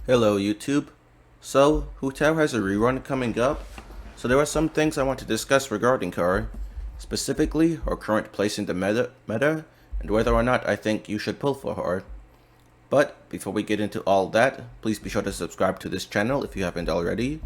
Hello YouTube. So, Hu Tao has a rerun coming up, so there are some things I want to discuss regarding her, specifically her current place in the meta, and whether or not I think you should pull for her. But before we get into all that, please be sure to subscribe to this channel if you haven't already.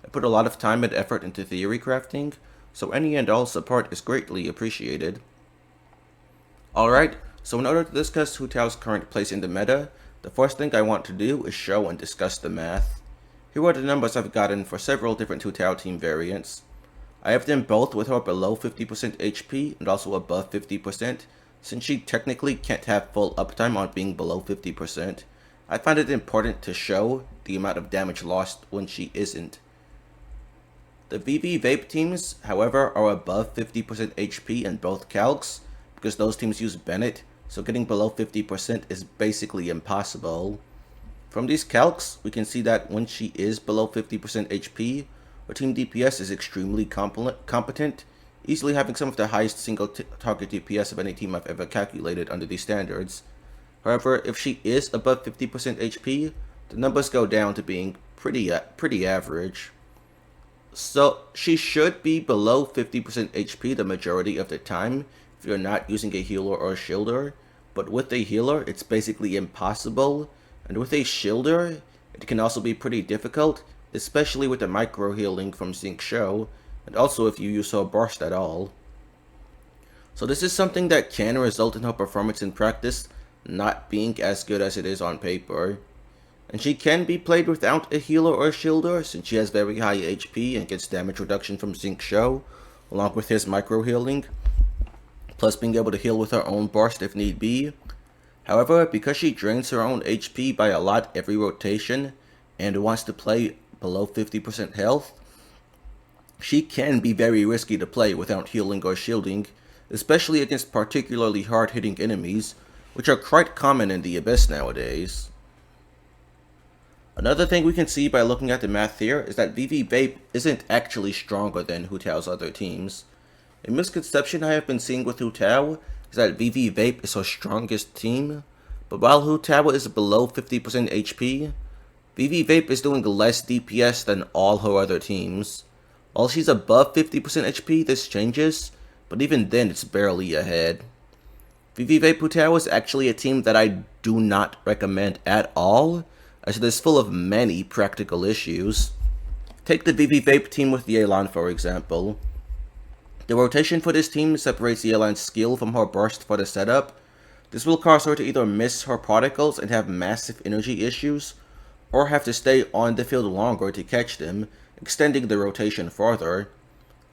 I put a lot of time and effort into theory crafting, so any and all support is greatly appreciated. Alright, so in order to discuss Hu Tao's current place in the meta, the first thing I want to do is show and discuss the math. Here are the numbers I've gotten for several different Hu Tao team variants. I have them both with her below 50% HP and also above 50%, since she technically can't have full uptime on being below 50%. I find it important to show the amount of damage lost when she isn't. The VV Vape teams, however, are above 50% HP in both calcs, because those teams use Bennett, so getting below 50% is basically impossible. From these calcs, we can see that when she is below 50% HP, her team DPS is extremely competent, easily having some of the highest single target DPS of any team I've ever calculated under these standards. However, if she is above 50% HP, the numbers go down to being pretty average. So she should be below 50% HP the majority of the time if you're not using a healer or a shielder, but with a healer it's basically impossible, and with a shielder it can also be pretty difficult, especially with the micro healing from Zinc Show, and also if you use her burst at all. So this is something that can result in her performance in practice not being as good as it is on paper. And she can be played without a healer or a shielder, since she has very high HP and gets damage reduction from Zinc Show, along with his micro healing, plus being able to heal with her own burst if need be. However, because she drains her own HP by a lot every rotation, and wants to play below 50% health, she can be very risky to play without healing or shielding, especially against particularly hard-hitting enemies, which are quite common in the Abyss nowadays. Another thing we can see by looking at the math here is that VV Vape isn't actually stronger than Hu Tao's other teams. A misconception I have been seeing with Hu Tao is that VV Vape is her strongest team, but while Hu Tao is below 50% HP, VV Vape is doing less DPS than all her other teams. While she's above 50% HP, this changes, but even then it's barely ahead. VV Vape Hu Tao is actually a team that I do not recommend at all, as it is full of many practical issues. Take the VV Vape team with Yelan for example. The rotation for this team separates Yelan's skill from her burst for the setup. This will cause her to either miss her particles and have massive energy issues, or have to stay on the field longer to catch them, extending the rotation further.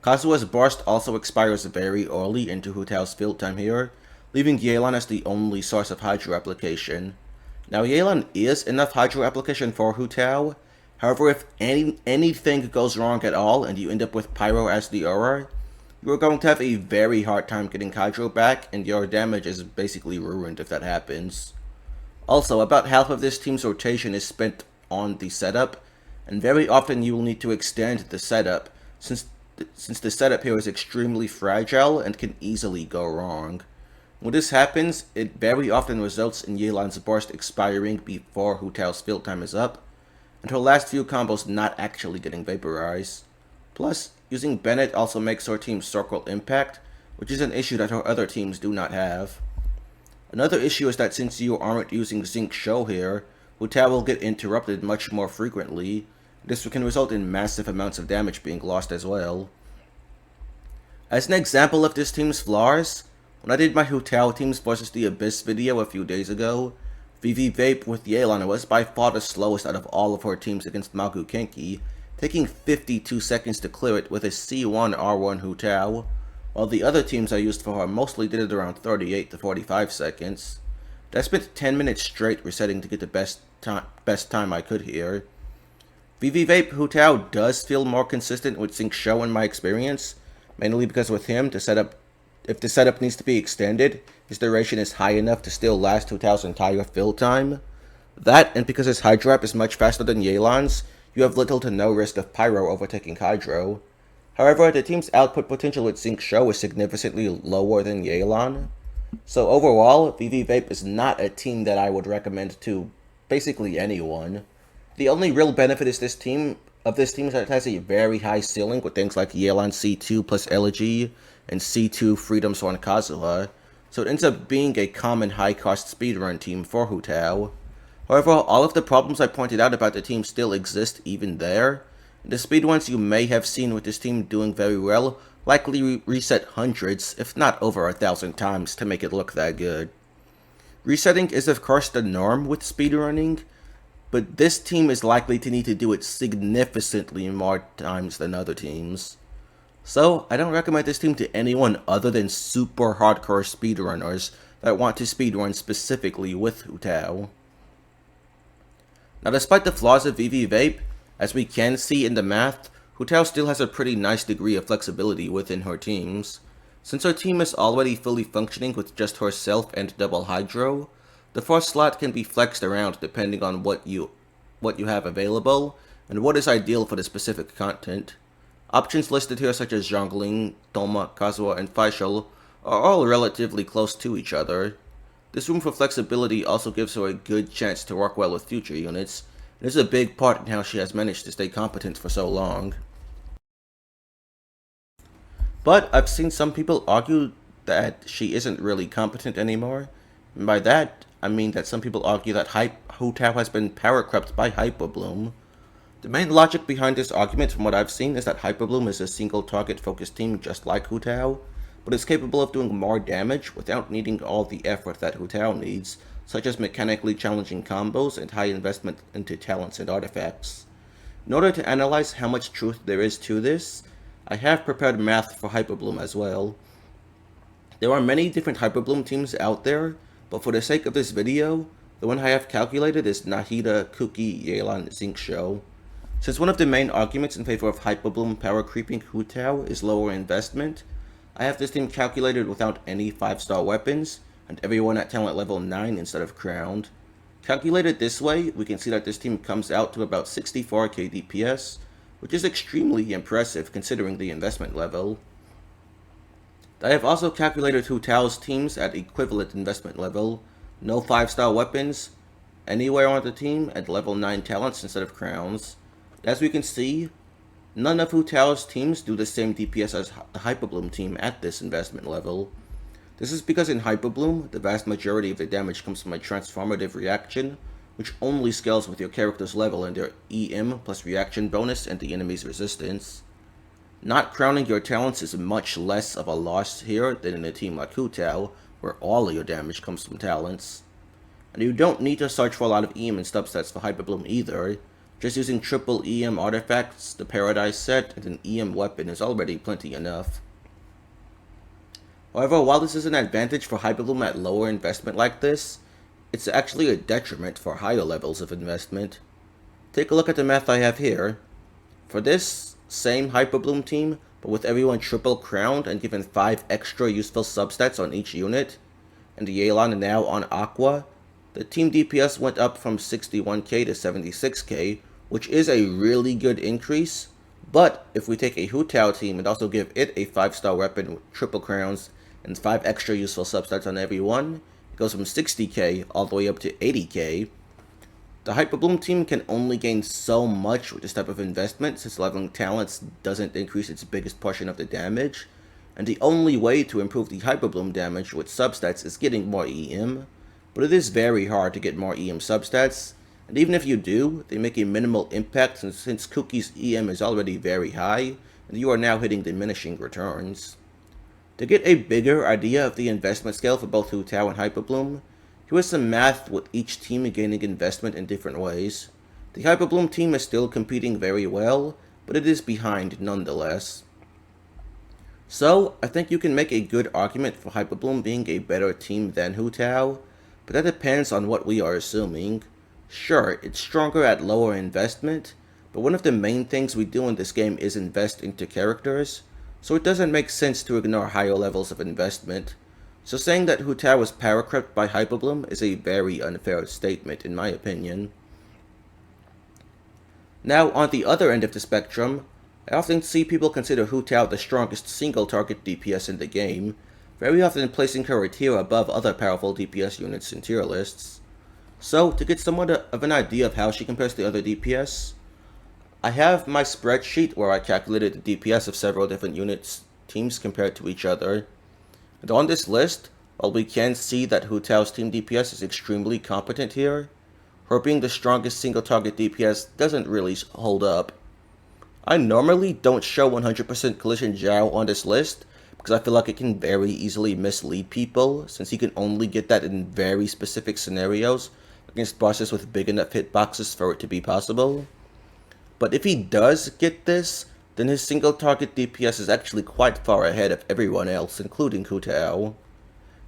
Kazuha's burst also expires very early into Hu Tao's field time here, leaving Yelan as the only source of Hydro application. Now Yelan is enough Hydro application for Hu Tao, however if anything goes wrong at all and you end up with Pyro as the aura, you are going to have a very hard time getting Hydro back, and your damage is basically ruined if that happens. Also, about half of this team's rotation is spent on the setup, and very often you will need to extend the setup, since the setup here is extremely fragile and can easily go wrong. When this happens, it very often results in Yelan's burst expiring before Hu Tao's field time is up, and her last few combos not actually getting vaporized. Plus, using Bennett also makes her team circle impact, which is an issue that her other teams do not have. Another issue is that since you aren't using Zinc Show here, Hu Tao will get interrupted much more frequently. This can result in massive amounts of damage being lost as well. As an example of this team's flaws, when I did my Hu Tao teams versus the Abyss video a few days ago, VV Vape with Yelan was by far the slowest out of all of her teams against Magu Kenki, taking 52 seconds to clear it with a C1 R1 Hu Tao, while the other teams I used for her mostly did it around 38 to 45 seconds. I spent 10 minutes straight resetting to get the best time I could here. VV Vape Hu Tao does feel more consistent with Zinc Show in my experience, mainly because with him, if the setup needs to be extended, his duration is high enough to still last Hu Tao's entire fill time. That, and because his Hydro is much faster than Yelan's, you have little to no risk of Pyro overtaking Hydro. However, the team's output potential with Zinc Show is significantly lower than Yelan. So overall, VV Vape is not a team that I would recommend to basically anyone. The only real benefit is this team is that it has a very high ceiling with things like Yelan C2 plus Elegy and C2 Freedom Sworn Kazuha, so it ends up being a common high-cost speedrun team for Hu Tao. However, all of the problems I pointed out about the team still exist even there. The speedruns you may have seen with this team doing very well likely reset hundreds, if not over 1,000 times to make it look that good. Resetting is of course the norm with speedrunning, but this team is likely to need to do it significantly more times than other teams. So, I don't recommend this team to anyone other than super hardcore speedrunners that want to speedrun specifically with Hu Tao. Now, despite the flaws of VV Vape, as we can see in the math, Hu Tao still has a pretty nice degree of flexibility within her teams. Since her team is already fully functioning with just herself and Double Hydro, the fourth slot can be flexed around depending on what you have available and what is ideal for the specific content. Options listed here such as Zhongling, Toma, Kazuha, and Faishal are all relatively close to each other. This room for flexibility also gives her a good chance to work well with future units, and is a big part in how she has managed to stay competent for so long. But I've seen some people argue that she isn't really competent anymore, and by that, I mean that some people argue that Hu Tao has been power crept by Hyperbloom. The main logic behind this argument from what I've seen is that Hyperbloom is a single target focused team just like Hu Tao, but is capable of doing more damage without needing all the effort that Hu Tao needs, such as mechanically challenging combos and high investment into talents and artifacts. In order to analyze how much truth there is to this, I have prepared math for Hyperbloom as well. There are many different Hyperbloom teams out there, but for the sake of this video, the one I have calculated is Nahida, Kuki, Yelan, Xingqiu. Since one of the main arguments in favor of Hyperbloom power creeping Hu Tao is lower investment, I have this team calculated without any 5-star weapons, and everyone at talent level 9 instead of crowned. Calculated this way, we can see that this team comes out to about 64k DPS, which is extremely impressive considering the investment level. I have also calculated Hu Tao's teams at equivalent investment level, no 5-star weapons, anywhere on the team, and level 9 talents instead of crowns. As we can see, none of Hu Tao's teams do the same DPS as the Hyperbloom team at this investment level. This is because in Hyperbloom, the vast majority of the damage comes from a transformative reaction, which only scales with your character's level and their EM plus reaction bonus and the enemy's resistance. Not crowning your talents is much less of a loss here than in a team like Hu Tao, where all of your damage comes from talents. And you don't need to search for a lot of EM and subsets for Hyperbloom either. Just using triple EM artifacts, the Paradise set, and an EM weapon is already plenty enough. However, while this is an advantage for Hyperbloom at lower investment like this, it's actually a detriment for higher levels of investment. Take a look at the math I have here. For this same Hyperbloom team, but with everyone triple crowned and given 5 extra useful substats on each unit, and the Yelan now on Aqua, the team DPS went up from 61k to 76k, which is a really good increase, but if we take a Hu Tao team and also give it a 5-star weapon with triple crowns and 5 extra useful substats on every one, it goes from 60k all the way up to 80k. The Hyperbloom team can only gain so much with this type of investment since leveling talents doesn't increase its biggest portion of the damage, and the only way to improve the Hyperbloom damage with substats is getting more EM, but it is very hard to get more EM substats, and even if you do, they make a minimal impact since Kuki's EM is already very high, and you are now hitting diminishing returns. To get a bigger idea of the investment scale for both Hu Tao and Hyperbloom, here is some math with each team gaining investment in different ways. The Hyperbloom team is still competing very well, but it is behind nonetheless. So, I think you can make a good argument for Hyperbloom being a better team than Hu Tao, but that depends on what we are assuming. Sure, it's stronger at lower investment, but one of the main things we do in this game is invest into characters, so it doesn't make sense to ignore higher levels of investment. So saying that Hu Tao was power crept by Hyperbloom is a very unfair statement in my opinion. Now, on the other end of the spectrum, I often see people consider Hu Tao the strongest single target DPS in the game, very often placing her a tier above other powerful DPS units in tier lists. So, to get somewhat of an idea of how she compares to other DPS, I have my spreadsheet where I calculated the DPS of several different units teams compared to each other. And on this list, while we can see that Hu Tao's team DPS is extremely competent here, her being the strongest single target DPS doesn't really hold up. I normally don't show 100% collision Zhao on this list because I feel like it can very easily mislead people since he can only get that in very specific scenarios against bosses with big enough hitboxes for it to be possible. But if he does get this, then his single target DPS is actually quite far ahead of everyone else, including Hu Tao.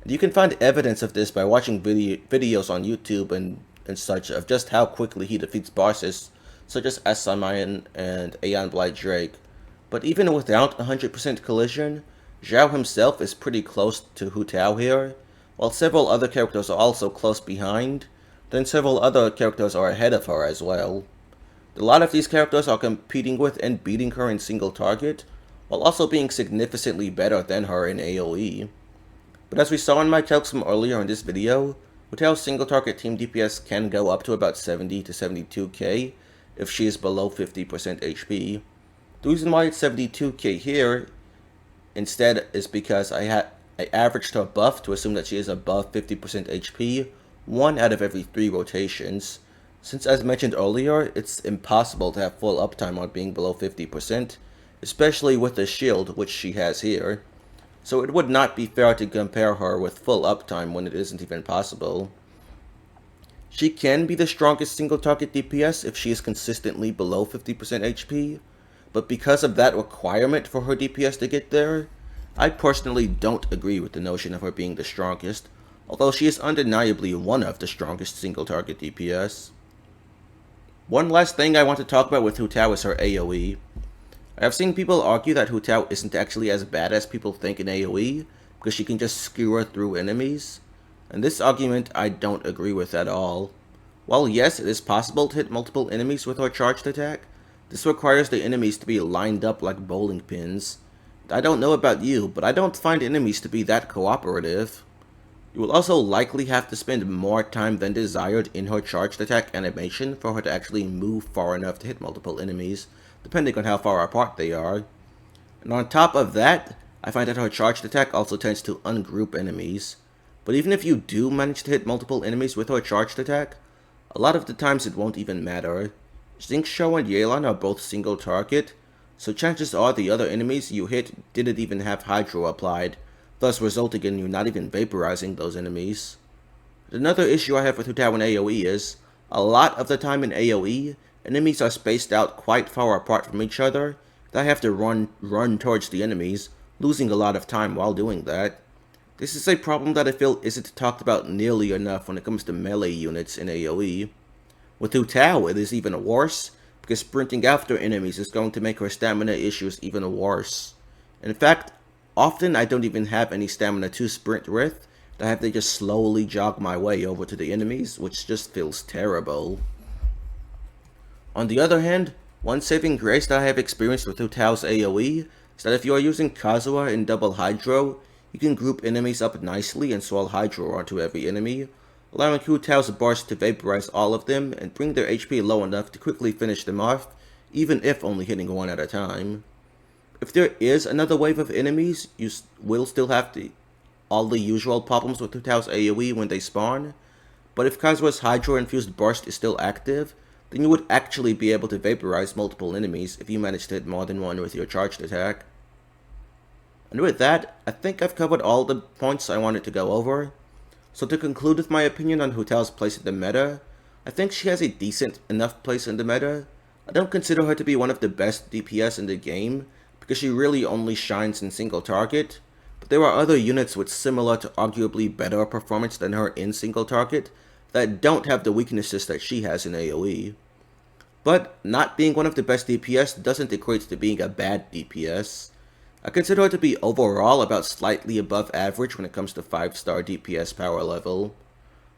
And you can find evidence of this by watching videos on YouTube and such of just how quickly he defeats bosses such as Asamayan and Aeon Blight Drake. But even without 100% collision, Zhao himself is pretty close to Hu Tao here, while several other characters are also close behind, then several other characters are ahead of her as well. A lot of these characters are competing with and beating her in single target, while also being significantly better than her in AoE. But as we saw in my calcs from earlier in this video, Hu Tao's single target team DPS can go up to about 70 to 72k if she is below 50% HP. The reason why it's 72k here instead is because I averaged her buff to assume that she is above 50% HP 1 out of every 3 rotations, since as mentioned earlier, it's impossible to have full uptime on being below 50%, especially with the shield which she has here. So it would not be fair to compare her with full uptime when it isn't even possible. She can be the strongest single target DPS if she is consistently below 50% HP, but because of that requirement for her DPS to get there, I personally don't agree with the notion of her being the strongest, although she is undeniably one of the strongest single target DPS. One last thing I want to talk about with Hu Tao is her AoE. I have seen people argue that Hu Tao isn't actually as bad as people think in AoE, because she can just skewer through enemies, and this argument I don't agree with at all. While yes, it is possible to hit multiple enemies with her charged attack, this requires the enemies to be lined up like bowling pins. I don't know about you, but I don't find enemies to be that cooperative. You will also likely have to spend more time than desired in her charged attack animation for her to actually move far enough to hit multiple enemies, depending on how far apart they are. And on top of that, I find that her charged attack also tends to ungroup enemies. But even if you do manage to hit multiple enemies with her charged attack, a lot of the times it won't even matter. Xingqiu and Yelan are both single target, so chances are the other enemies you hit didn't even have Hydro applied, thus resulting in you not even vaporizing those enemies. Another issue I have with Hu Tao in AoE is, a lot of the time in AoE, enemies are spaced out quite far apart from each other, that I have to run towards the enemies, losing a lot of time while doing that. This is a problem that I feel isn't talked about nearly enough when it comes to melee units in AoE. With Hu Tao, it is even worse, because sprinting after enemies is going to make her stamina issues even worse. In fact, often I don't even have any stamina to sprint with, I have to just slowly jog my way over to the enemies, which just feels terrible. On the other hand, one saving grace that I have experienced with Hu Tao's AoE is that if you are using Kazuha in double Hydro, you can group enemies up nicely and swirl Hydro onto every enemy, allowing Hu Tao's burst to vaporize all of them and bring their HP low enough to quickly finish them off, even if only hitting one at a time. If there is another wave of enemies, you will still have all the usual problems with Hu Tao's AoE when they spawn, but if Kazuha's Hydro-infused burst is still active, then you would actually be able to vaporize multiple enemies if you manage to hit more than one with your charged attack. And with that, I think I've covered all the points I wanted to go over. So to conclude with my opinion on Hu Tao's place in the meta, I think she has a decent enough place in the meta. I don't consider her to be one of the best DPS in the game, because she really only shines in single target, but there are other units with similar to arguably better performance than her in single target that don't have the weaknesses that she has in AoE. But not being one of the best DPS doesn't equate to being a bad DPS. I consider her to be overall about slightly above average when it comes to 5-star DPS power level.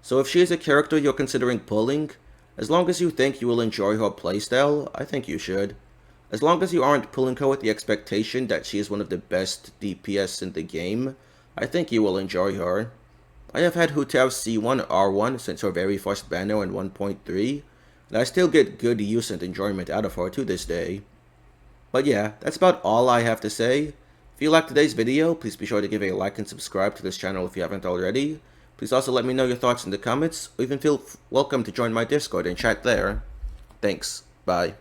So if she is a character you're considering pulling, as long as you think you will enjoy her playstyle, I think you should. As long as you aren't pulling her with the expectation that she is one of the best DPS in the game, I think you will enjoy her. I have had Hu Tao's C1 R1 since her very first banner in 1.3, and I still get good use and enjoyment out of her to this day. But yeah, that's about all I have to say. If you liked today's video, please be sure to give a like and subscribe to this channel if you haven't already. Please also let me know your thoughts in the comments, or even feel welcome to join my Discord and chat there. Thanks. Bye.